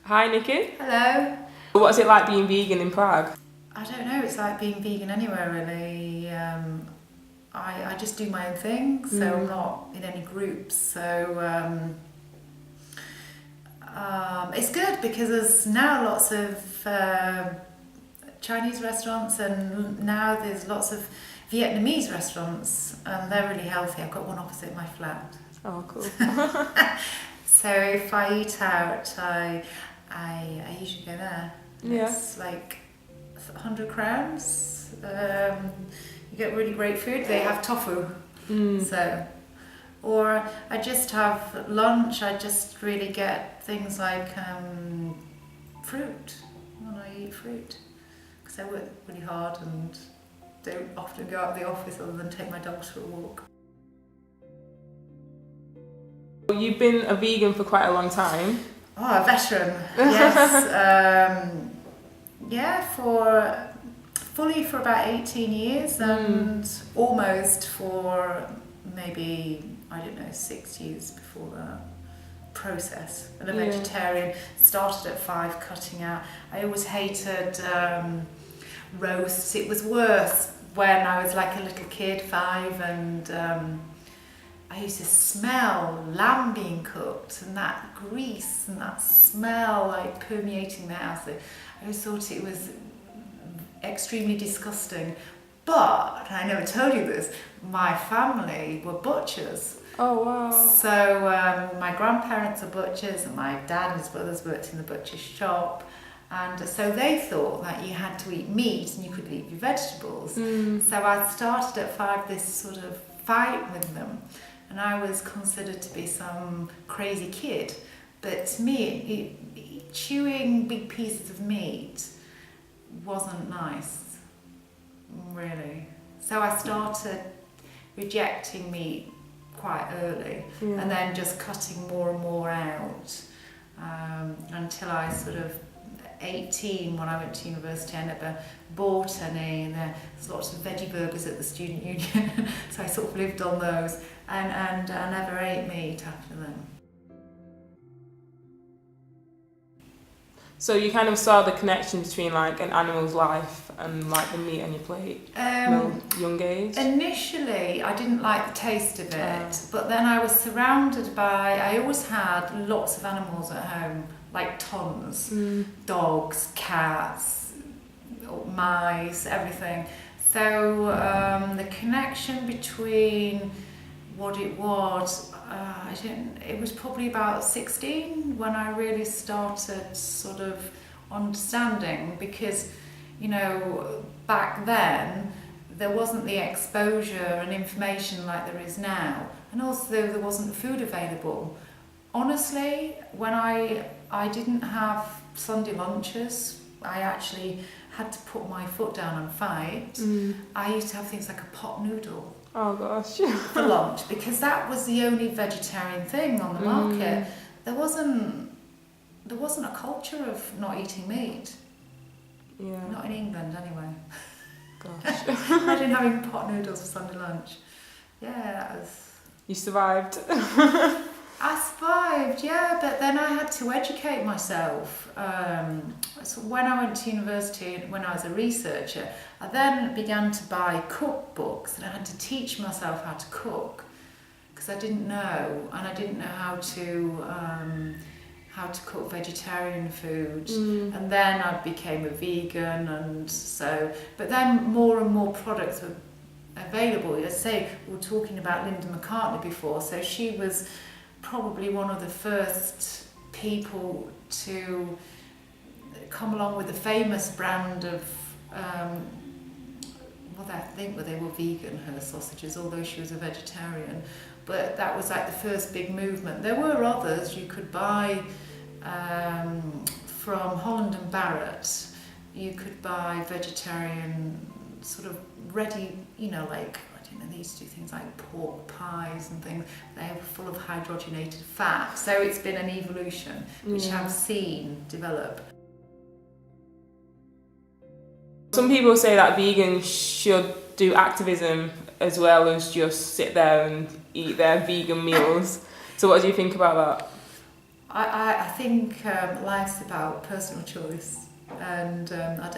Hi Nikki. Hello. What's it like being vegan in Prague? I don't know, it's like being vegan anywhere really. I just do my own thing, so I'm not in any groups. So it's good because there's now lots of Chinese restaurants, and now there's lots of Vietnamese restaurants, and they're really healthy. I've got one opposite my flat. Oh, cool. So if I eat out, I usually go there. Yeah. It's like 100 crowns. You get really great food. They have tofu. So, or I just have lunch. I just really get things like fruit when I eat fruit, because I work really hard and don't often go out of the office other than take my dogs for a walk. You've been a vegan for quite a long time. Oh, a veteran, yes. Yeah, fully for about 18 years, and almost for maybe, 6 years before that process. And a vegetarian, started at 5, cutting out. I always hated roasts. It was worse when I was like a little kid, 5, and I used to smell lamb being cooked, and that grease and that smell like permeating the house. I always thought it was extremely disgusting. But, I never told you this, my family were butchers. Oh wow. So my grandparents are butchers, and my dad and his brothers worked in the butcher's shop. And so they thought that you had to eat meat and you could eat your vegetables. So I started at 5 this sort of fight with them. And I was considered to be some crazy kid. But to me, chewing big pieces of meat wasn't nice, really. So I started rejecting meat quite early, and then just cutting more and more out until I sort of 18, when I went to university. I never bought any, and there's lots of veggie burgers at the student union, so I sort of lived on those, and I never ate meat after them. So you kind of saw the connection between like an animal's life and like the meat on your plate from a young age? Initially, I didn't like the taste of it, but then I was surrounded by, I always had lots of animals at home, like tons, dogs, cats, mice, everything. So the connection between what it was, it was probably about 16 when I really started sort of understanding, because, back then there wasn't the exposure and information like there is now, and also there wasn't food available. Honestly, when I didn't have Sunday lunches, I actually had to put my foot down and fight. I used to have things like a pot noodle. Oh gosh. For lunch, because that was the only vegetarian thing on the market. There wasn't a culture of not eating meat. Yeah. Not in England anyway. Gosh. Imagine having pot noodles for Sunday lunch. Yeah, that was... You survived. I survived, yeah, but then I had to educate myself. So when I went to university, when I was a researcher, I then began to buy cookbooks, and I had to teach myself how to cook, because I didn't know, and I didn't know how to cook vegetarian food. And then I became a vegan, and so, but then more and more products were available. Let's say we were talking about Linda McCartney before, so she was probably one of the first people to come along with a famous brand of I think they were vegan, her sausages, although she was a vegetarian. But that was like the first big movement. There were others you could buy from Holland and Barrett. You could buy vegetarian sort of ready, like, they used to do things like pork pies and things. They were full of hydrogenated fat. So it's been an evolution, which I've seen develop. Some people say that vegans should do activism as well as just sit there and eat their vegan meals. So what do you think about that? I think life's about personal choice, and I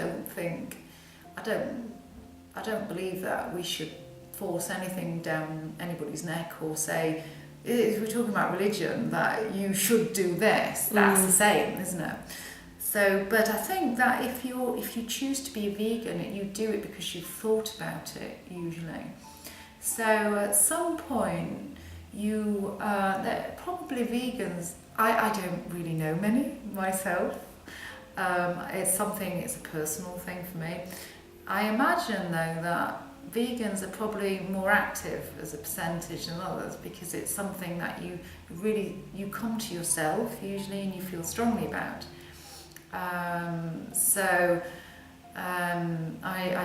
don't believe that we should force anything down anybody's neck or say, if we're talking about religion, that you should do this. That's the same, isn't it? So, but I think that if you choose to be a vegan, you do it because you've thought about it usually. So at some point, probably vegans. I don't really know many myself. It's a personal thing for me. I imagine though that vegans are probably more active as a percentage than others, because it's something that you come to yourself usually and you feel strongly about. I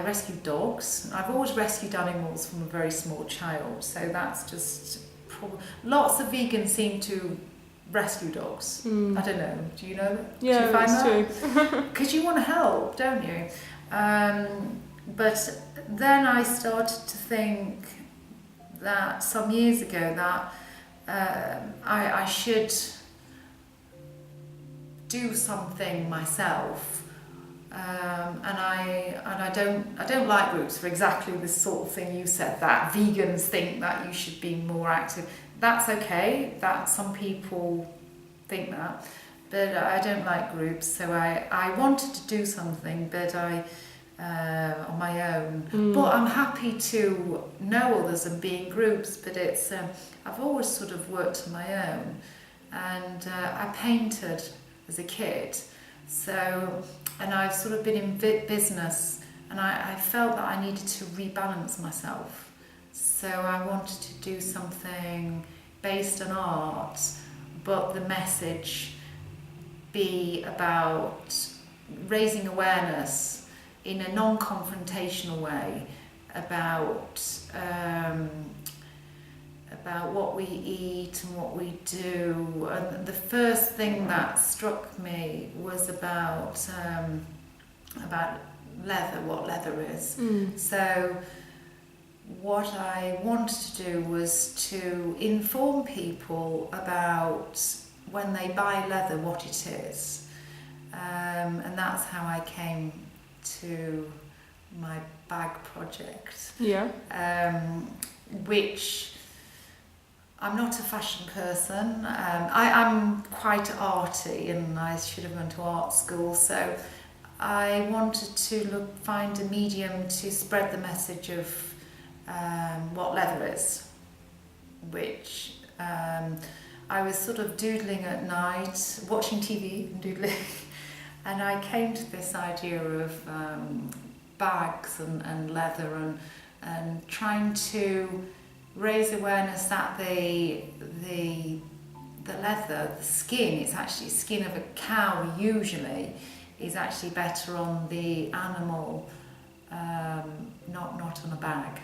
rescue dogs. I've always rescued animals from a very small child, so that's just lots of vegans seem to rescue dogs. I don't know. Do you know that? Yeah, do you find that's that? True. Because you want to help, don't you? But then I started to think that some years ago that I should do something myself, and I don't like groups for exactly this sort of thing you said, that vegans think that you should be more active. That's okay, that some people think that, but I don't like groups, so I wanted to do something, but on my own. But I'm happy to know others and be in groups, but it's I've always sort of worked on my own, and I painted as a kid, so, and I've sort of been in business, and I felt that I needed to rebalance myself. So I wanted to do something based on art, but the message be about raising awareness in a non-confrontational way about what we eat and what we do. And the first thing that struck me was about leather, what leather is. So what I wanted to do was to inform people about, when they buy leather, what it is. And that's how I came to my bag project. Yeah. Which, I'm not a fashion person. I'm quite arty, and I should have gone to art school, so I wanted to find a medium to spread the message of what leather is, which I was sort of doodling at night, watching TV and doodling, and I came to this idea of bags and leather and trying to raise awareness that the leather, the skin, it's actually skin of a cow usually, is actually better on the animal, not on a bag.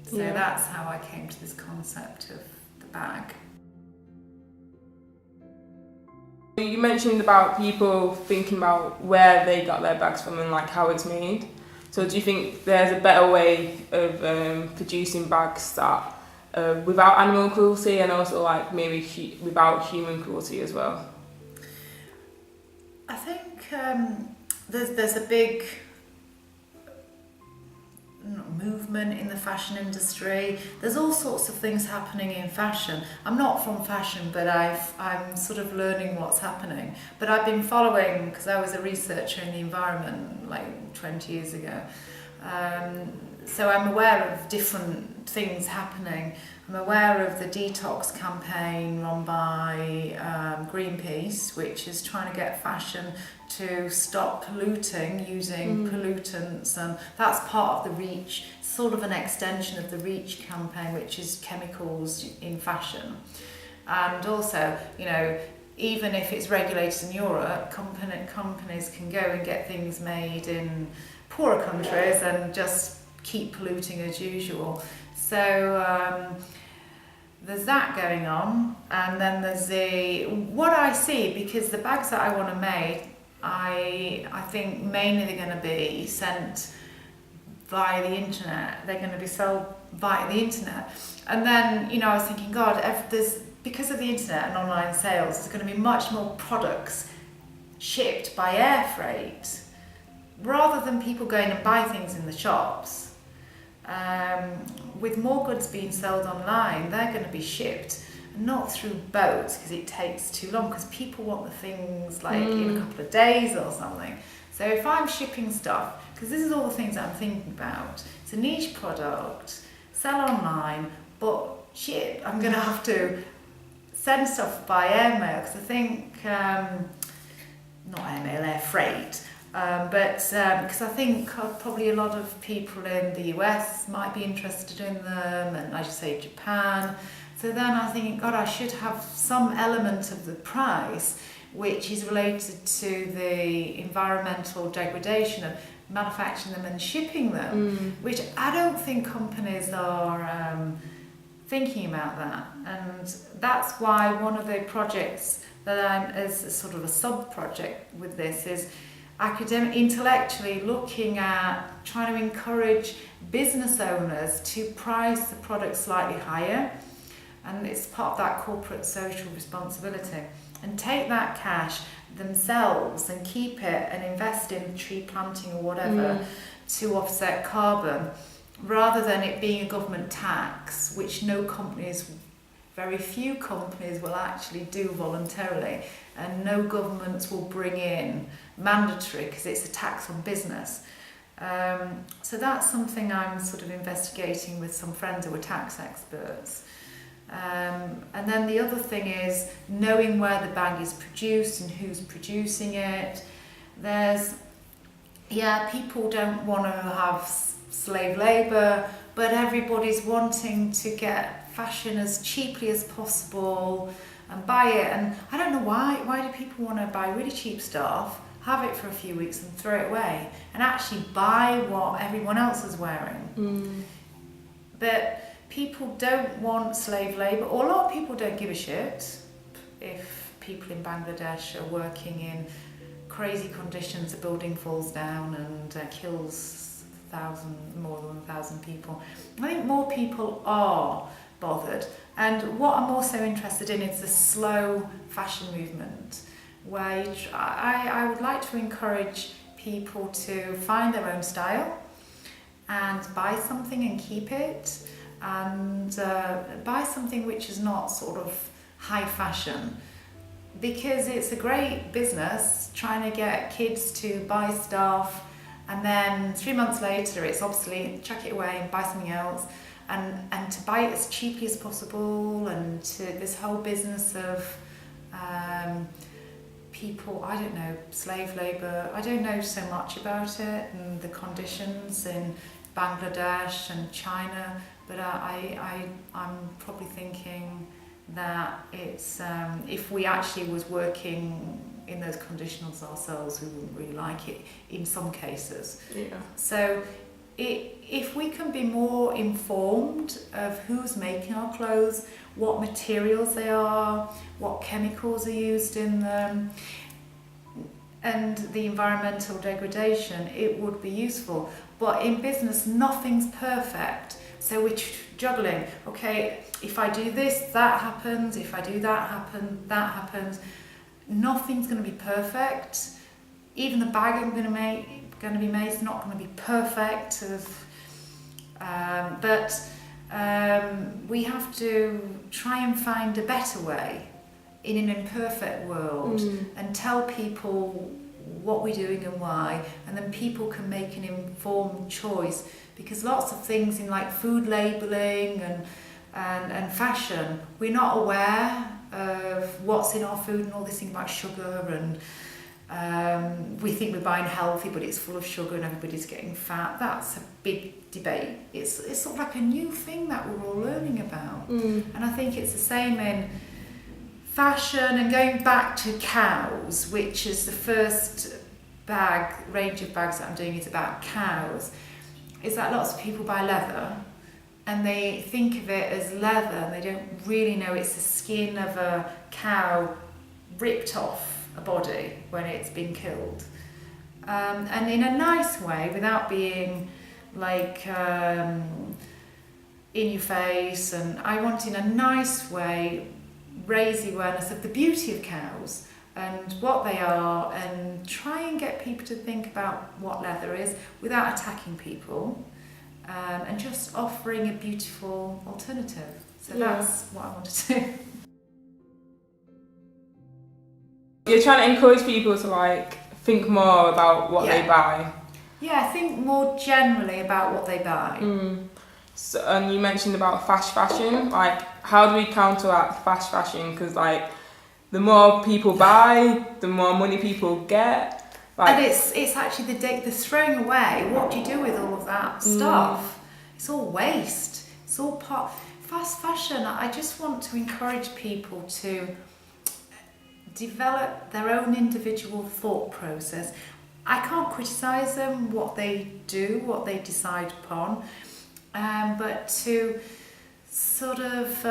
So that's how I came to this concept of the bag. You mentioned about people thinking about where they got their bags from and like how it's made. So do you think there's a better way of producing bags that without animal cruelty, and also like maybe without human cruelty as well? I think there's a big movement in the fashion industry. There's all sorts of things happening in fashion. I'm not from fashion, but I'm sort of learning what's happening. But I've been following, because I was a researcher in the environment like 20 years ago. So I'm aware of different things happening. I'm aware of the detox campaign run by Greenpeace, which is trying to get fashion to stop polluting using pollutants, and that's part of the REACH, sort of an extension of the REACH campaign, which is chemicals in fashion. And also, you know, even if it's regulated in Europe, companies can go and get things made in poorer countries and just keep polluting as usual. So there's that going on, and then there's what I see, because the bags that I want to make, I think mainly they're going to be sent via the internet. They're going to be sold via the internet. And then, you know, I was thinking, God, there's because of the internet and online sales, there's going to be much more products shipped by air freight rather than people going and buy things in the shops. With more goods being sold online, they're going to be shipped not through boats because it takes too long, because people want the things like in a couple of days or something. So if I'm shipping stuff, because this is all the things that I'm thinking about, it's a niche product, sell online, but shit, I'm going to have to send stuff by airmail, because I think, not airmail, air freight, but because I think probably a lot of people in the US might be interested in them, and as you say, Japan. So then I think, God, I should have some element of the price which is related to the environmental degradation of manufacturing them and shipping them, which I don't think companies are thinking about that. And that's why one of the projects that I'm, as a sort of a sub-project with this, is intellectually looking at trying to encourage business owners to price the product slightly higher, and it's part of that corporate social responsibility, and take that cash themselves and keep it and invest in tree planting or whatever to offset carbon, rather than it being a government tax, which very few companies will actually do voluntarily, and no governments will bring in mandatory because it's a tax on business. So that's something I'm sort of investigating with some friends who are tax experts. And then the other thing is knowing where the bag is produced and who's producing it. People don't want to have slave labour, but everybody's wanting to get fashion as cheaply as possible and buy it. And I don't know why do people want to buy really cheap stuff, have it for a few weeks and throw it away, and actually buy what everyone else is wearing. But people don't want slave labour, or a lot of people don't give a shit if people in Bangladesh are working in crazy conditions, a building falls down and kills more than 1,000 people. I think more people are bothered, and what I'm also interested in is the slow fashion movement, where I would like to encourage people to find their own style and buy something and keep it, and buy something which is not sort of high fashion, because it's a great business trying to get kids to buy stuff and then 3 months later it's obsolete, chuck it away and buy something else, and to buy it as cheaply as possible, and to this whole business of people, I don't know, slave labour, I don't know so much about it and the conditions in Bangladesh and China, but I'm probably thinking that it's if we actually was working in those conditions ourselves, we wouldn't really like it in some cases. Yeah. So if we can be more informed of who's making our clothes, what materials they are, what chemicals are used in them, and the environmental degradation, it would be useful. But in business, nothing's perfect. So we're juggling, okay, if I do this, that happens, if I do that happens. Nothing's going to be perfect. Even the bag I'm going to be made is not going to be perfect. But we have to try and find a better way in an imperfect world, and tell people what we're doing and why, and then people can make an informed choice, because lots of things in like food labelling and fashion, we're not aware of what's in our food and all this thing about sugar, and we think we're buying healthy but it's full of sugar and everybody's getting fat. That's a big debate. It's sort of like a new thing that we're all learning about, and I think it's the same in fashion. And going back to cows, which is the first range of bags that I'm doing is about cows, is that lots of people buy leather and they think of it as leather and they don't really know it's the skin of a cow ripped off a body when it's been killed, and in a nice way, without being like in your face. And I want in a nice way raise the awareness of the beauty of cows and what they are, and try and get people to think about what leather is without attacking people, and just offering a beautiful alternative. So that's what I want to do. You're trying to encourage people to like think more about what they buy. Yeah, think more generally about what they buy. So, and you mentioned about fast fashion. Like, how do we counteract fast fashion? Because like, the more people buy, the more money people get. Like, and it's actually the throwing away. What do you do with all of that stuff? It's all waste. It's all part. Fast fashion. I just want to encourage people to develop their own individual thought process. I can't criticise them, what they do, what they decide upon, but to sort of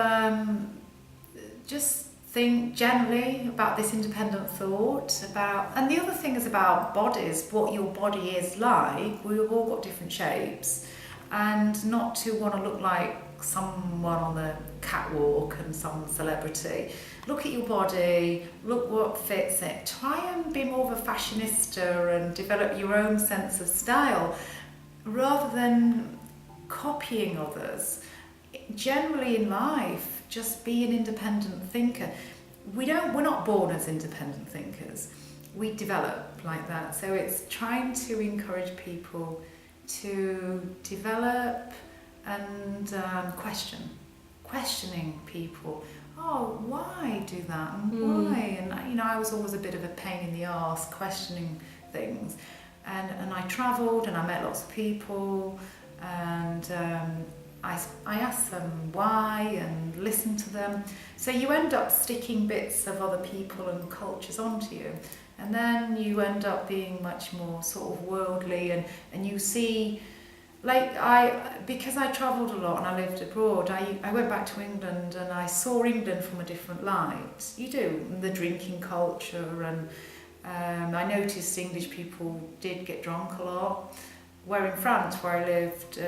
just think generally about this independent thought about, and the other thing is about bodies, what your body is like. We've all got different shapes, and not to want to look like someone on the catwalk and some celebrity. Look at your body, look what fits it. Try and be more of a fashionista and develop your own sense of style rather than copying others. Generally in life, just be an independent thinker. We're not born as independent thinkers. We develop like that. So it's trying to encourage people to develop and questioning people. Oh, why do that and why? And I was always a bit of a pain in the arse questioning things. And I travelled and I met lots of people, and I asked them why and listened to them. So you end up sticking bits of other people and cultures onto you, and then you end up being much more sort of worldly, and you see, like because I travelled a lot and I lived abroad, I went back to England and I saw England from a different light. You do, the drinking culture, and I noticed English people did get drunk a lot. Where in France, where I lived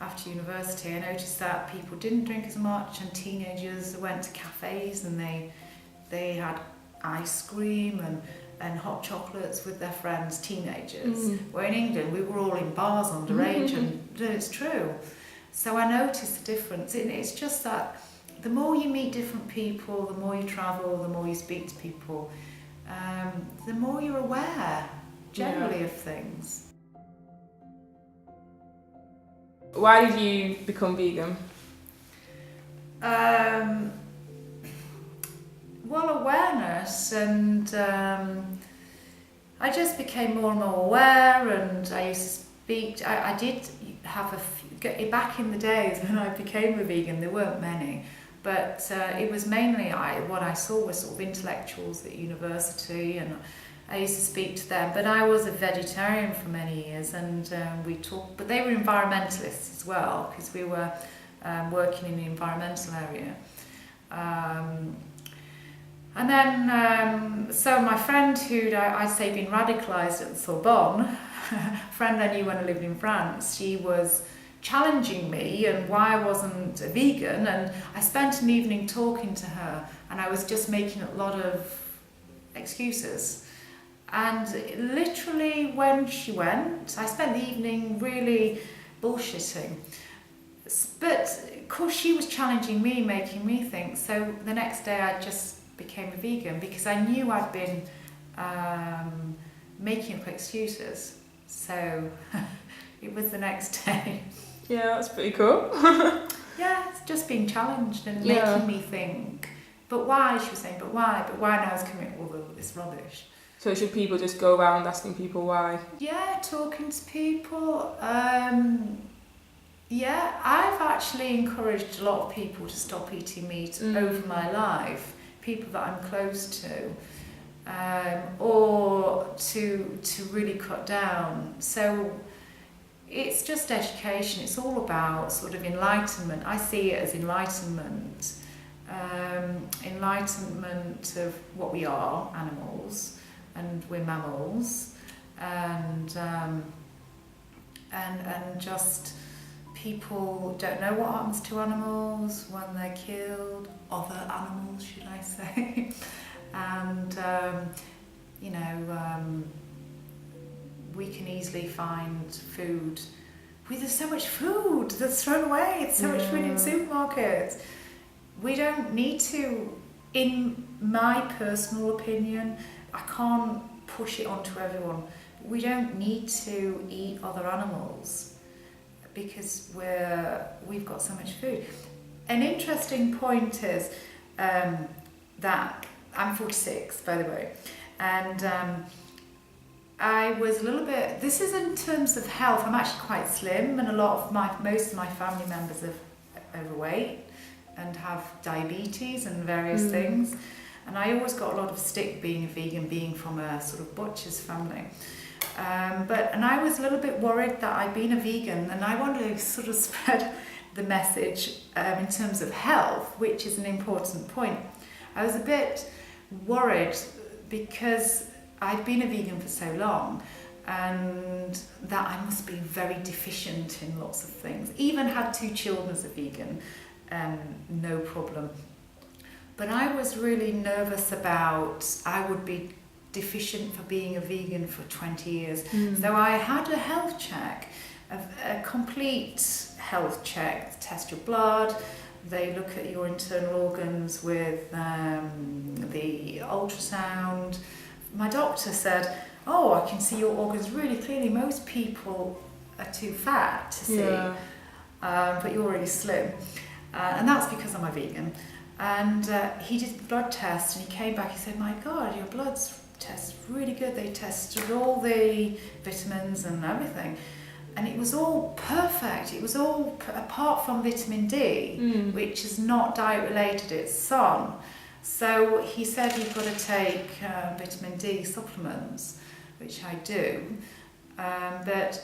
after university, I noticed that people didn't drink as much, and teenagers went to cafes and they had ice cream and hot chocolates with their friends, teenagers. Where in England, we were all in bars underage, and it's true. So I noticed the difference. It's just that the more you meet different people, the more you travel, the more you speak to people, the more you're aware, generally, of things. Why did you become vegan? Well, awareness, and I just became more and more aware, and I used to speak. I did have back in the days when I became a vegan, there weren't many, but it was mainly what I saw was sort of intellectuals at university, and I used to speak to them. But I was a vegetarian for many years, and we talked, but they were environmentalists as well, because we were working in the environmental area. And then, so my friend who'd, I'd say, been radicalised at the Sorbonne, a friend I knew when I lived in France, she was challenging me and why I wasn't a vegan, and I spent an evening talking to her, and I was just making a lot of excuses. And literally when she went, I spent the evening really bullshitting. But of course she was challenging me, making me think, so the next day I just became a vegan, because I knew I'd been making up excuses. So it was the next day. Yeah, that's pretty cool. Yeah, it's just being challenged and making me think. But why? She was saying, but why? But why now I was coming up with all this rubbish? So should people just go around asking people why? Yeah, talking to people. Yeah, I've actually encouraged a lot of people to stop eating meat over my life. People that I'm close to, or to really cut down. So it's just education. It's all about sort of enlightenment. I see it as enlightenment, enlightenment of what we are, animals, and we're mammals, and just people don't know what happens to animals when they're killed, other animals should I say, and we can easily find food. There's so much food that's thrown away, it's so much food in supermarkets. We don't need to, in my personal opinion, I can't push it onto everyone, we don't need to eat other animals because we've got so much food. An interesting point is that I'm 46, by the way, and I was a little bit, this is in terms of health, I'm actually quite slim, and most of my family members are overweight and have diabetes and various things, and I always got a lot of stick being a vegan, being from a sort of butcher's family. And I was a little bit worried that I'd been a vegan, and I wanted to sort of spread the message in terms of health, which is an important point. I was a bit worried because I've been a vegan for so long, and that I must be very deficient in lots of things. Even had 2 children as a vegan, no problem. But I was really nervous about I would be deficient for being a vegan for 20 years. So I had a health check, a complete health check, test your blood, they look at your internal organs with the ultrasound. My doctor said, oh, I can see your organs really clearly. Most people are too fat to see, but you're really slim. And that's because I'm a vegan. And he did the blood test and he came back, he said, my God, your blood's test really good. They tested all the vitamins and everything. And it was all perfect. It was all, apart from vitamin D, which is not diet related, it's sun. So he said you've got to take vitamin D supplements, which I do. But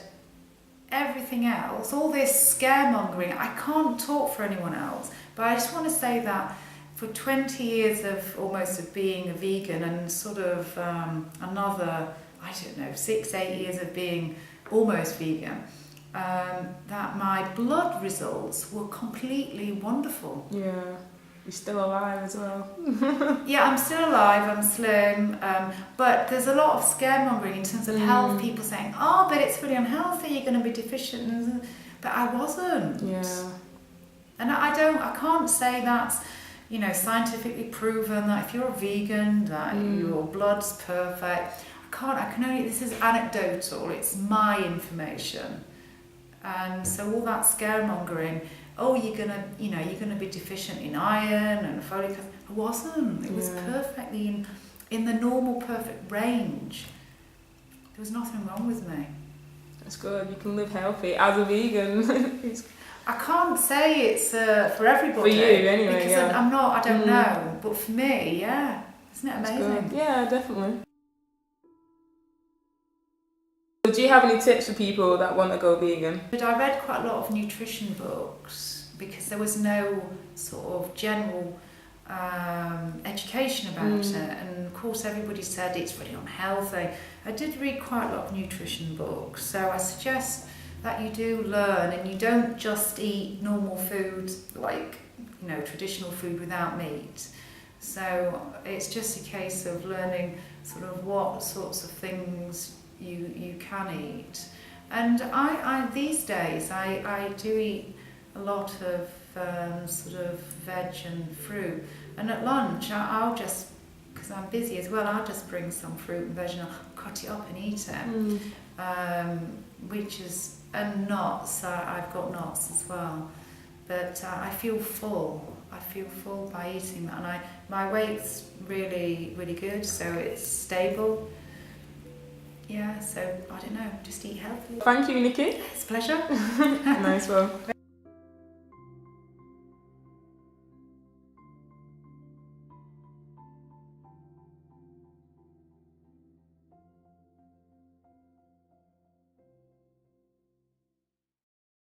everything else, all this scaremongering, I can't talk for anyone else, but I just want to say that for 20 years of being a vegan and sort of another, 6-8 years of being almost vegan, that my blood results were completely wonderful. Yeah, you're still alive as well. Yeah, I'm still alive, I'm slim, but there's a lot of scaremongering in terms of health, people saying, oh, but it's really unhealthy, you're going to be deficient, but I wasn't. Yeah. And I can't say that's, scientifically proven that if you're a vegan, that your blood's perfect. I can only, this is anecdotal, it's my information. And so all that scaremongering, oh, you're gonna be deficient in iron and folic acid. I wasn't. It was perfectly in the normal perfect range. There was nothing wrong with me. That's good. You can live healthy as a vegan. I can't say it's for everybody. For you, anyway. Because I'm not. I don't know. But for me, yeah, isn't it amazing? Yeah, definitely. Do you have any tips for people that want to go vegan? I read quite a lot of nutrition books because there was no sort of general education about it, and of course everybody said it's really unhealthy. I did read quite a lot of nutrition books, so I suggest that you do learn and you don't just eat normal food like traditional food without meat. So it's just a case of learning sort of what sorts of things you can eat. And I these days I do eat a lot of sort of veg and fruit, and at lunch I'll just, because I'm busy as well, I'll just bring some fruit and veg and I'll cut it up and eat it. Which is, and nuts, I've got nuts as well, but I feel full by eating that, and my weight's really good, so it's stable. Yeah, so I don't know, just eat healthy. Thank you, Niki. It's a pleasure. Nice one.